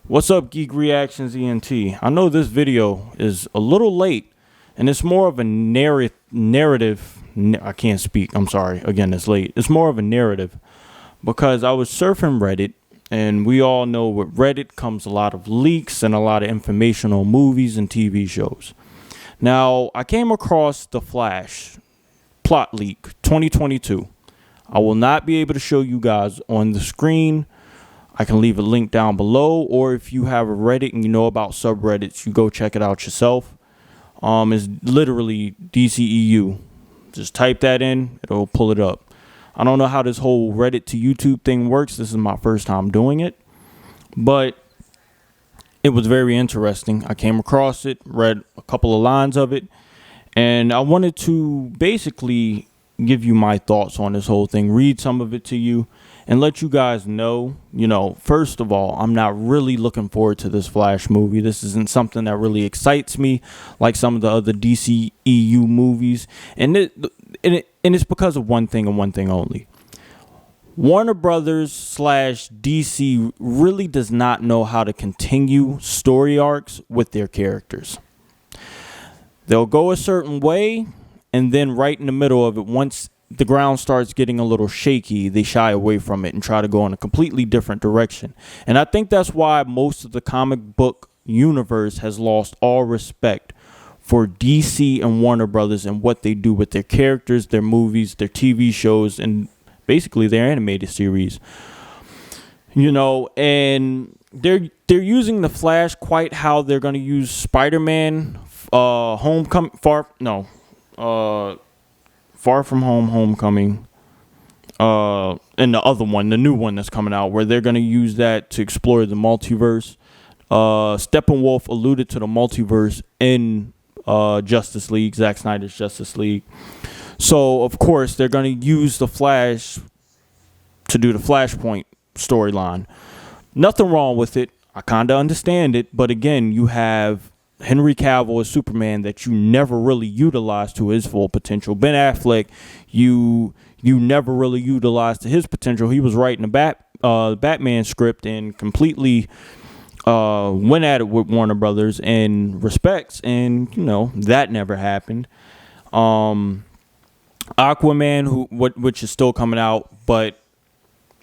What's up, Geek Reactions ENT? I know this video is a little late, and it's more of a narrative. I can't speak. I'm sorry. Again, it's late. It's more of a narrative because I was surfing Reddit, and we all know with Reddit comes a lot of leaks and a lot of information on movies and TV shows. Now, I came across The Flash plot leak 2022. I will not be able to show you guys on the screen. I can leave a link down below, or if you have a Reddit and you know about subreddits, you go check it out yourself. It's literally DCEU. Just type that in, it'll pull it up. I don't know how this whole Reddit to YouTube thing works. This is my first time doing it, but it was very interesting. I came across it, read a couple of lines of it, and I wanted to basically give you my thoughts on this whole thing, read some of it to you, and let you guys know, first of all, I'm not really looking forward to this Flash movie. This isn't something that really excites me like some of the other DCEU movies. And it's because of one thing and one thing only. Warner Brothers / DC really does not know how to continue story arcs with their characters. They'll go a certain way, and then right in the middle of it, once the ground starts getting a little shaky, they shy away from it and try to go in a completely different direction. And I think that's why most of the comic book universe has lost all respect for DC and Warner Brothers and what they do with their characters, their movies, their TV shows, and basically their animated series. And they're using the Flash quite how they're going to use Spider-Man Far From Home, Homecoming, and the other one, the new one that's coming out, where they're going to use that to explore the multiverse. Steppenwolf alluded to the multiverse in Justice League, Zack Snyder's Justice League. So, of course, they're going to use the Flash to do the Flashpoint storyline. Nothing wrong with it. I kind of understand it. But again, you have Henry Cavill as Superman that you never really utilized to his full potential. Ben Affleck, you never really utilized to his potential. He was writing a Batman script and completely went at it with Warner Brothers in respects, and that never happened. Aquaman, which is still coming out, but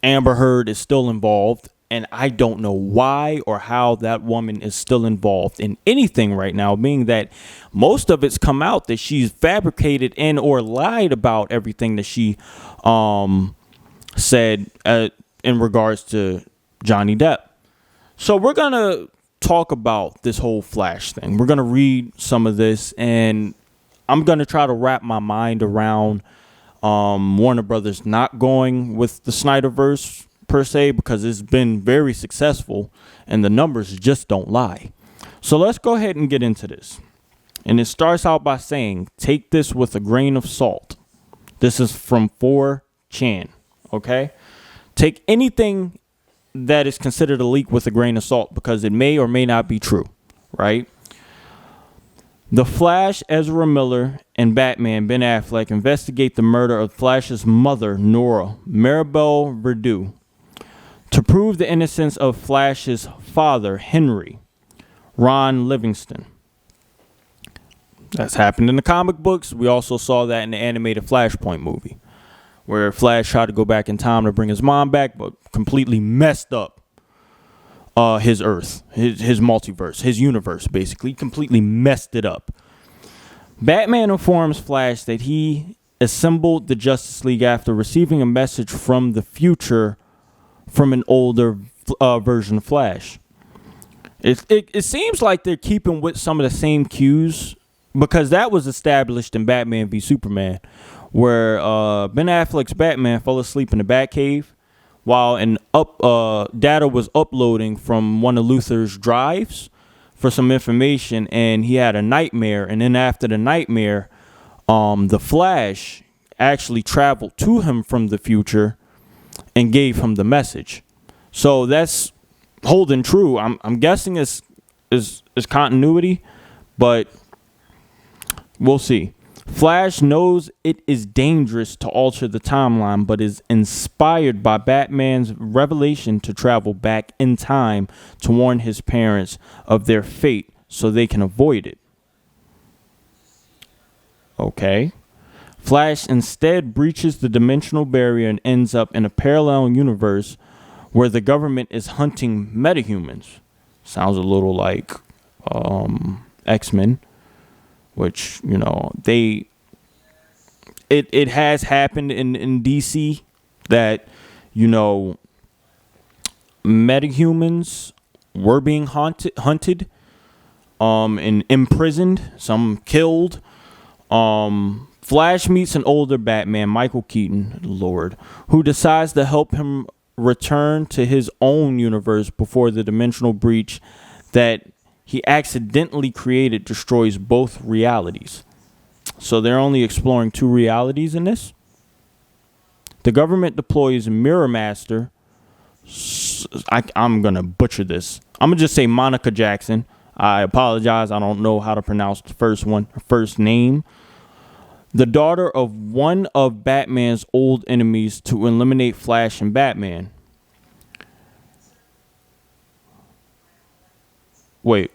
Amber Heard is still involved. And I don't know why or how that woman is still involved in anything right now, being that most of it's come out that she's fabricated and or lied about everything that she said in regards to Johnny Depp. So we're going to talk about this whole Flash thing. We're going to read some of this, and I'm going to try to wrap my mind around Warner Brothers not going with the Snyderverse per se, because it's been very successful and the numbers just don't lie. So let's go ahead and get into this. And it starts out by saying, take this with a grain of salt. This is from 4chan, okay? Take anything that is considered a leak with a grain of salt, because it may or may not be true, right? The Flash, Ezra Miller, and Batman, Ben Affleck, investigate the murder of Flash's mother, Nora Maribel Verdue, to prove the innocence of Flash's father, Henry, Ron Livingston. That's happened in the comic books. We also saw that in the animated Flashpoint movie, where Flash tried to go back in time to bring his mom back, but completely messed up his Earth, his multiverse, his universe, basically. Completely messed it up. Batman informs Flash that he assembled the Justice League after receiving a message from the future from an older version of Flash. It seems like they're keeping with some of the same cues, because that was established in Batman v Superman, where Ben Affleck's Batman fell asleep in the Batcave while data was uploading from one of Luthor's drives for some information, and he had a nightmare. And then after the nightmare, the Flash actually traveled to him from the future and gave him the message. So that's holding true. I'm guessing is continuity, but we'll see. Flash knows it is dangerous to alter the timeline, but is inspired by Batman's revelation to travel back in time to warn his parents of their fate so they can avoid it. Okay. Flash instead breaches the dimensional barrier and ends up in a parallel universe where the government is hunting metahumans. Sounds a little like X-Men, which, you know, it has happened in DC that, you know, metahumans were being hunted and imprisoned, some killed. Flash meets an older Batman, Michael Keaton, Lord, who decides to help him return to his own universe before the dimensional breach that he accidentally created destroys both realities. So they're only exploring two realities in this. The government deploys Mirror Master. I'm going to butcher this. I'm going to just say Monica Jackson. I apologize. I don't know how to pronounce the first name. The daughter of one of Batman's old enemies to eliminate Flash and Batman. Wait.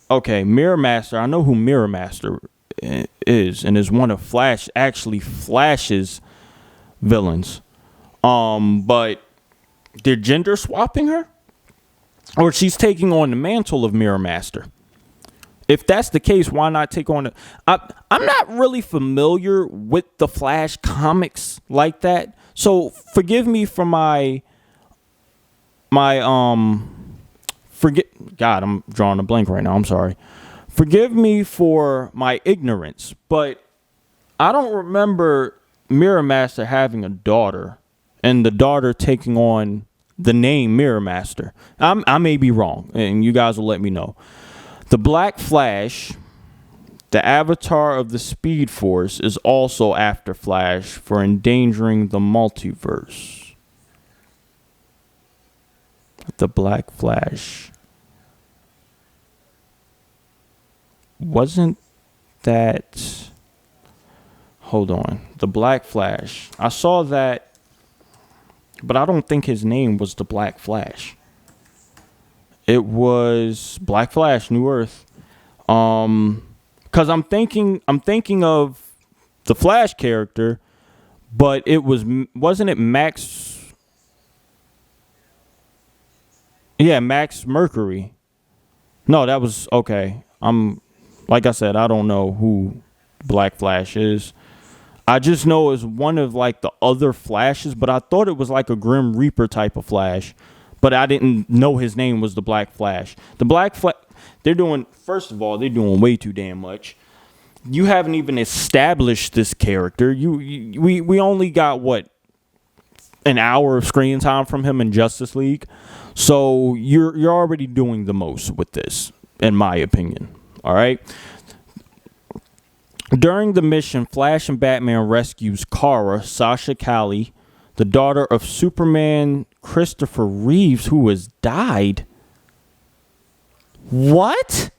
Okay, Mirror Master. I know who Mirror Master is, and is one of Flash's villains. But they're gender swapping her? Or she's taking on the mantle of Mirror Master. If that's the case, why not take on I'm not really familiar with the Flash comics like that. So forgive me for I'm drawing a blank right now. I'm sorry. Forgive me for my ignorance, but I don't remember Mirror Master having a daughter and the daughter taking on the name Mirror Master. I may be wrong, and you guys will let me know. The Black Flash, the avatar of the Speed Force, is also after Flash for endangering the multiverse. The Black Flash. Wasn't that... Hold on. The Black Flash. I saw that, but I don't think his name was the Black Flash. It was Black Flash, New Earth. Because I'm thinking of the Flash character, but wasn't it Max? Yeah, Max Mercury. No, that was okay. Like I said, I don't know who Black Flash is. I just know it's one of like the other Flashes, but I thought it was like a Grim Reaper type of Flash. But I didn't know his name was the Black Flash. The Black Flash, they're doing way too damn much. You haven't even established this character. We only got, an hour of screen time from him in Justice League. So you're already doing the most with this, in my opinion. All right? During the mission, Flash and Batman rescues Kara, Sasha Calle, the daughter of Superman Christopher Reeves, who has died. What?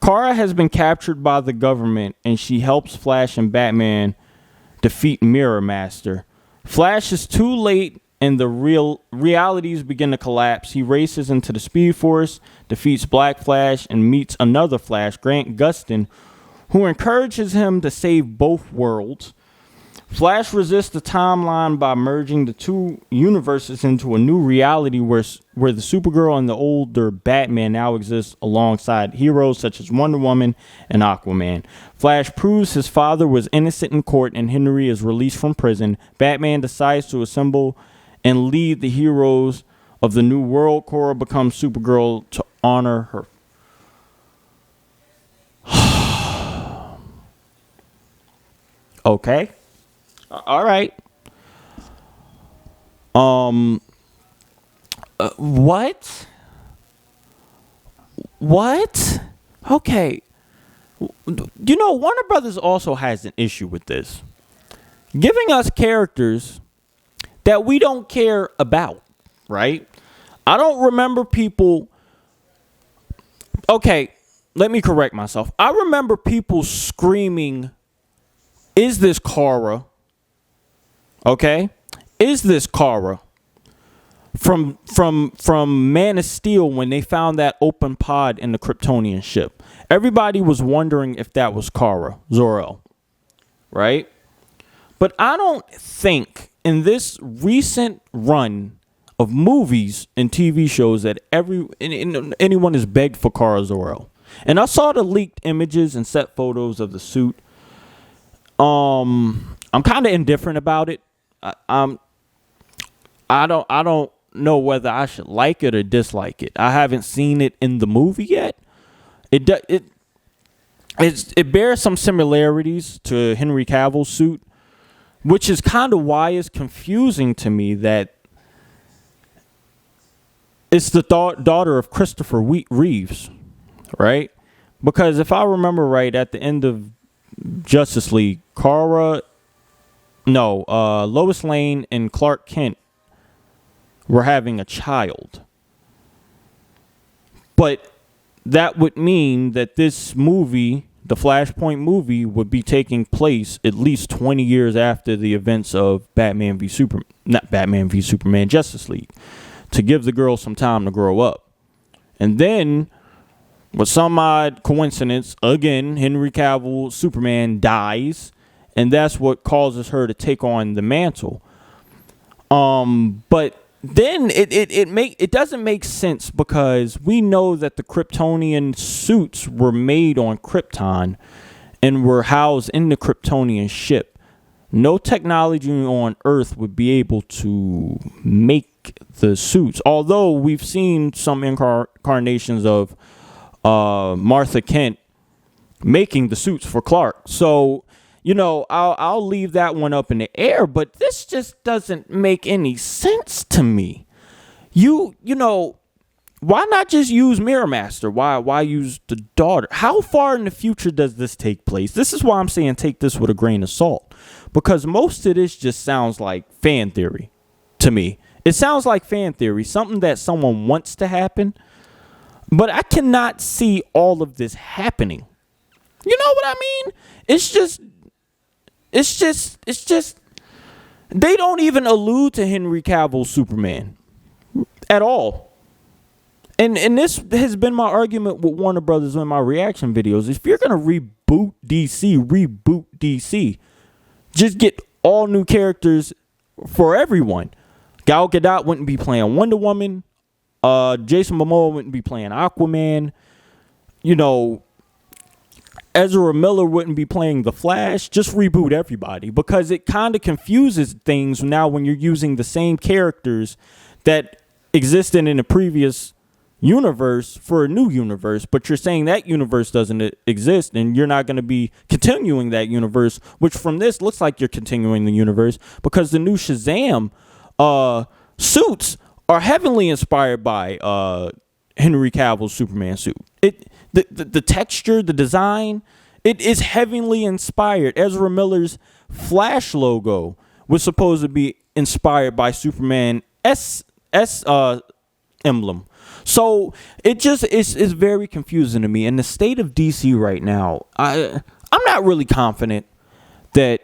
Kara has been captured by the government, and she helps Flash and Batman defeat Mirror Master. Flash is too late, and the realities begin to collapse. He races into the Speed Force, defeats Black Flash, and meets another Flash, Grant Gustin, who encourages him to save both worlds. Flash resists the timeline by merging the two universes into a new reality where the Supergirl and the older Batman now exist alongside heroes such as Wonder Woman and Aquaman. Flash proves his father was innocent in court and Henry is released from prison. Batman decides to assemble and lead the heroes of the new world. Kara becomes Supergirl to honor her. Okay. All right. What? What? Okay. You know, Warner Brothers also has an issue with this. Giving us characters that we don't care about, right? I don't remember people. Okay, let me correct myself. I remember people screaming, "Is this Kara?" Okay, is this Kara from Man of Steel when they found that open pod in the Kryptonian ship? Everybody was wondering if that was Kara Zor-El, right? But I don't think in this recent run of movies and TV shows that anyone has begged for Kara Zor-El. And I saw the leaked images and set photos of the suit. I'm kind of indifferent about it. I don't know whether I should like it or dislike it. I haven't seen it in the movie yet. It bears some similarities to Henry Cavill's suit, which is kind of why it's confusing to me that it's the daughter of Christopher Reeves, right? Because if I remember right, at the end of Justice League, Lois Lane and Clark Kent were having a child. But that would mean that this movie, the Flashpoint movie, would be taking place at least 20 years after the events of Justice League, to give the girl some time to grow up. And then, with some odd coincidence, again, Henry Cavill, Superman, dies, and that's what causes her to take on the mantle. But then it doesn't make sense, because we know that the Kryptonian suits were made on Krypton and were housed in the Kryptonian ship. No technology on Earth would be able to make the suits, although we've seen some incarnations of Martha Kent making the suits for Clark. So, I'll leave that one up in the air, but this just doesn't make any sense to me. Why not just use Mirror Master? Why use the daughter? How far in the future does this take place? This is why I'm saying take this with a grain of salt, because most of this just sounds like fan theory to me. It sounds like fan theory, something that someone wants to happen, but I cannot see all of this happening. You know what I mean? It's just, they don't even allude to Henry Cavill's Superman at all. And this has been my argument with Warner Brothers in my reaction videos. If you're going to reboot DC. Just get all new characters for everyone. Gal Gadot wouldn't be playing Wonder Woman. Jason Momoa wouldn't be playing Aquaman. Ezra Miller wouldn't be playing The Flash. Just reboot everybody, because it kind of confuses things now when you're using the same characters that existed in the previous universe for a new universe, but you're saying that universe doesn't exist and you're not going to be continuing that universe, which from this looks like you're continuing the universe, because the new Shazam suits are heavily inspired by Henry Cavill's Superman suit. The texture, the design, it is heavily inspired. Ezra Miller's Flash logo was supposed to be inspired by Superman S emblem. So it just is very confusing to me. And the state of DC right now, I'm not really confident that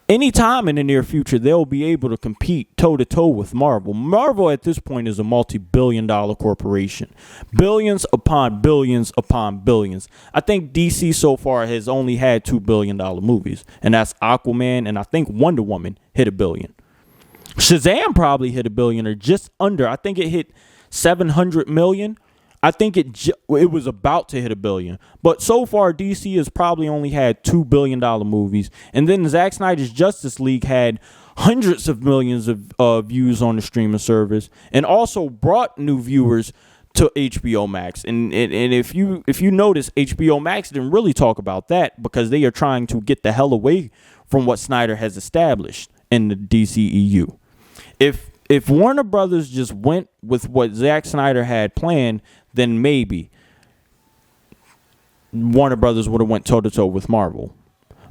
anytime in the near future they'll be able to compete toe-to-toe with Marvel. Marvel at this point is a multi-billion-dollar corporation. Billions upon billions upon billions. I think DC so far has only had $2 billion movies, and that's Aquaman, and I think Wonder Woman hit $1 billion. Shazam probably hit $1 billion or just under. I think it hit 700 million. I think it was about to hit $1 billion. But so far, DC has probably only had $2 billion movies. And then Zack Snyder's Justice League had hundreds of millions of views on the streaming service, and also brought new viewers to HBO Max. And if you notice, HBO Max didn't really talk about that, because they are trying to get the hell away from what Snyder has established in the DCEU. If Warner Brothers just went with what Zack Snyder had planned, then maybe Warner Brothers would have went toe-to-toe with Marvel.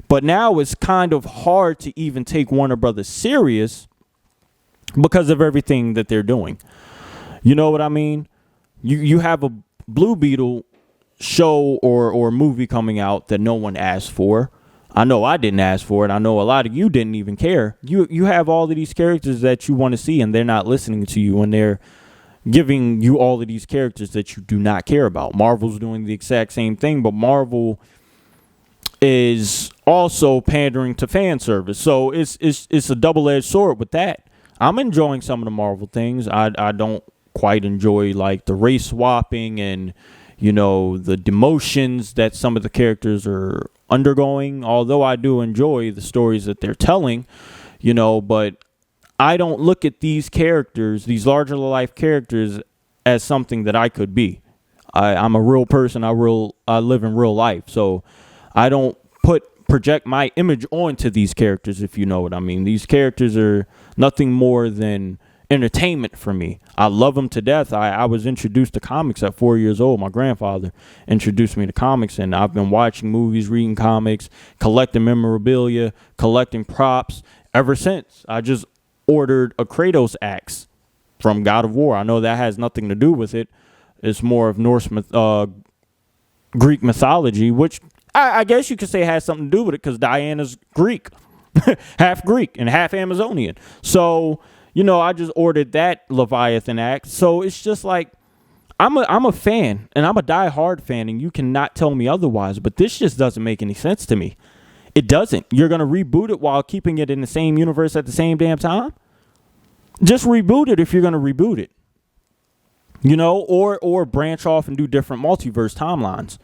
But now it's kind of hard to even take Warner Brothers serious because of everything that they're doing. You know what I mean? You have a Blue Beetle show or movie coming out that no one asked for. I know I didn't ask for it. I know a lot of you didn't even care. You have all of these characters that you want to see, and they're not listening to you, and they're giving you all of these characters that you do not care about. Marvel's doing the exact same thing, but Marvel is also pandering to fan service. So it's a double-edged sword with that. I'm enjoying some of the Marvel things. I don't quite enjoy like the race swapping and, you know, the demotions that some of the characters are undergoing, although I do enjoy the stories that they're telling, you know, but I don't look at these characters, these larger life characters, as something that I could be. I'm a real person. I live in real life. So I don't project my image onto these characters, if you know what I mean. These characters are nothing more than entertainment for me. I love them to death. I was introduced to comics at 4 years old. My grandfather introduced me to comics, and I've been watching movies, reading comics, collecting memorabilia, collecting props ever since. I just ordered a Kratos axe from God of War. I know that has nothing to do with it. It's more of Greek mythology, which I guess you could say has something to do with it because Diana's Greek, half Greek and half Amazonian. So, you know, I just ordered that Leviathan axe. So it's just like, I'm a fan, and I'm a diehard fan, and you cannot tell me otherwise. But this just doesn't make any sense to me. It doesn't. You're going to reboot it while keeping it in the same universe at the same damn time? Just reboot it if you're going to reboot it. You know, or branch off and do different multiverse timelines.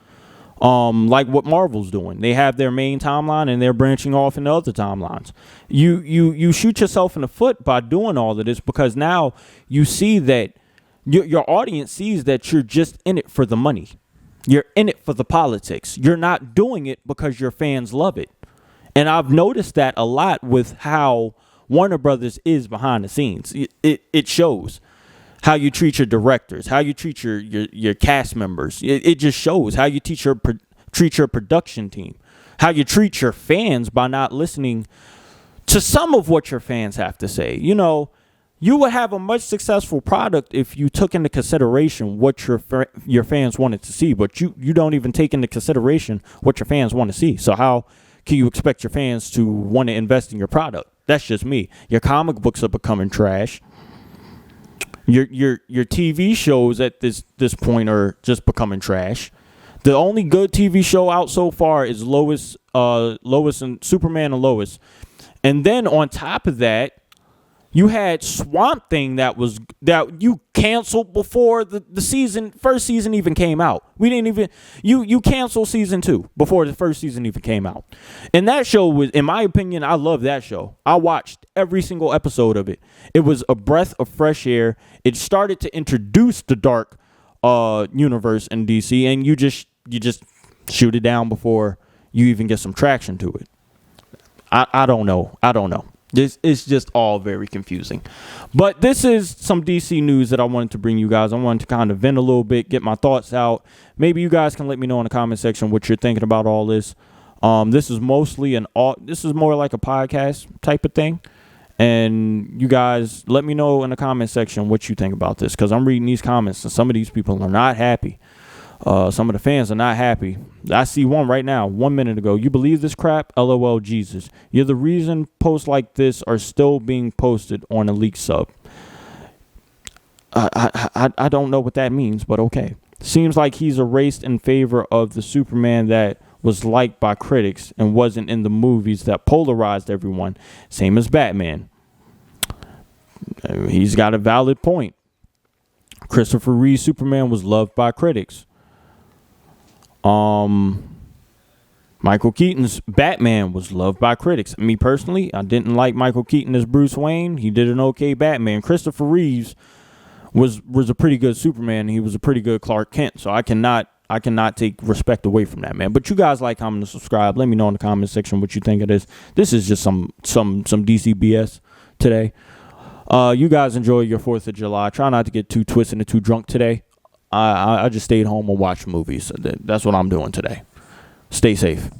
Like what Marvel's doing. They have their main timeline and they're branching off into other timelines. You shoot yourself in the foot by doing all of this because now you see that your audience sees that you're just in it for the money. You're in it for the politics. You're not doing it because your fans love it. And I've noticed that a lot with how Warner Brothers is behind the scenes. It shows. How you treat your directors, how you treat your cast members. It just shows how you treat your production team, how you treat your fans by not listening to some of what your fans have to say. You know, you would have a much successful product if you took into consideration what your fans wanted to see, but you don't even take into consideration what your fans want to see. So how can you expect your fans to want to invest in your product? That's just me. Your comic books are becoming trash. Your TV shows at this point are just becoming trash. The only good TV show out so far is Lois and Superman and Lois. And then on top of that, you had Swamp Thing that you canceled before the first season even came out. We didn't even you canceled season 2 before the first season even came out. And that show was, in my opinion, I love that show. I watched every single episode of it. It was a breath of fresh air. It started to introduce the dark universe in DC, and you just shoot it down before you even get some traction to it. I don't know. It's just all very confusing. But this is some DC news that I wanted to bring you guys. I wanted to kind of vent a little bit, get my thoughts out. Maybe you guys can let me know in the comment section what you're thinking about all this. This is this is more like a podcast type of thing. And you guys let me know in the comment section what you think about this, because I'm reading these comments and some of these people are not happy. Some of the fans are not happy. I see one right now, 1 minute ago. You believe this crap? LOL Jesus. You're the reason posts like this are still being posted on a leaked sub. I don't know what that means, but okay. Seems like he's erased in favor of the Superman that was liked by critics and wasn't in the movies that polarized everyone. Same as Batman. He's got a valid point. Christopher Reeve's Superman was loved by critics. Michael Keaton's Batman was loved by critics. Me personally, I didn't like Michael Keaton as Bruce Wayne. He did an okay Batman. Christopher Reeves was a pretty good Superman. He was a pretty good Clark Kent. So I cannot take respect away from that, man. But you guys like, comment, and subscribe. Let me know in the comment section what you think of this. This is just some DC BS today. You guys enjoy your 4th of July. Try not to get too twisted and too drunk today. I just stayed home and watched movies. That's what I'm doing today. Stay safe.